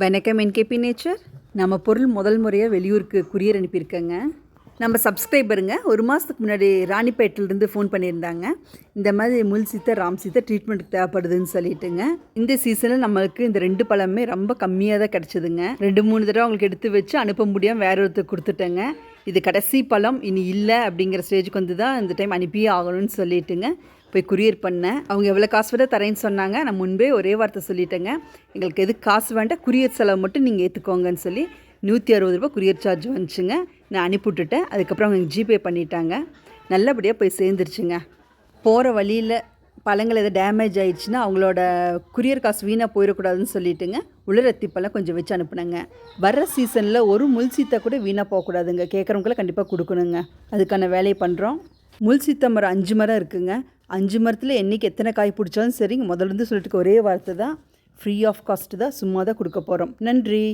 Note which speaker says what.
Speaker 1: வணக்கம் NKP nature. நம்ம பொருள் முதல் முறையாக வெளியூருக்கு குரியர் அனுப்பியிருக்கேங்க. நம்ம சப்ஸ்கிரைபருங்க ஒரு மாதத்துக்கு முன்னாடி ராணிப்பேட்டிலேருந்து ஃபோன் பண்ணியிருந்தாங்க. இந்த மாதிரி முள் சீத்தை ராம் சீத்தை ட்ரீட்மெண்ட்டுக்கு தேவைப்படுதுன்னு சொல்லிட்டுங்க. இந்த சீசனில் நம்மளுக்கு இந்த 2 பழமே ரொம்ப கம்மியாக தான் கிடச்சிதுங்க. 2-3 தடவை அவங்களுக்கு எடுத்து வச்சு அனுப்ப முடியாமல் வேற ஒருத்தர் கொடுத்துட்டேங்க. இது கடைசி பழம் இனி இல்லை அப்படிங்கிற ஸ்டேஜுக்கு வந்து தான் இந்த டைம் அனுப்பியே ஆகணும்னு சொல்லிட்டுங்க போய் குரியர் பண்ணேன். அவங்க எவ்வளோ காசு விட தரேன்னு சொன்னாங்க. நான் முன்பே ஒரே வார்த்தை சொல்லிட்டேங்க, எங்களுக்கு எது காசு வேண்டாம், குரியர் செலவு மட்டும் நீங்கள் ஏற்றுக்கோங்கன்னு சொல்லி 160 ரூபா குரியர் சார்ஜ் வந்துச்சுங்க. நான் அனுப்பிவிட்டுட்டேன். அதுக்கப்புறம் அவங்க ஜிபே பண்ணிட்டாங்க. நல்லபடியாக போய் சேர்ந்துருச்சுங்க. போகிற வழியில் பழங்கள் எதாவது டேமேஜ் ஆயிடுச்சுன்னா அவங்களோட குரியர் காசு வீணாக போயிடக்கூடாதுன்னு சொல்லிட்டுங்க உலரத்தி பழம் கொஞ்சம் வச்சு அனுப்புனேங்க. வர்ற சீசனில் ஒரு முள் சீத்தை கூட வீணாக போகக்கூடாதுங்க. கேட்குறவங்களாம் கண்டிப்பாக கொடுக்கணுங்க. அதுக்கான வேலையை பண்ணுறோம். முள் சீத்தை மரம் 5 மரம் இருக்குங்க. 5 மரத்தில் என்றைக்கு எத்தனை காய் பிடிச்சாலும் சரிங்க, முதல்லேருந்து சொல்லிட்டு ஒரே வார்த்தை தான், ஃப்ரீ ஆஃப் காஸ்ட்டு தான், சும்மா தான் கொடுக்க போகிறோம். நன்றி.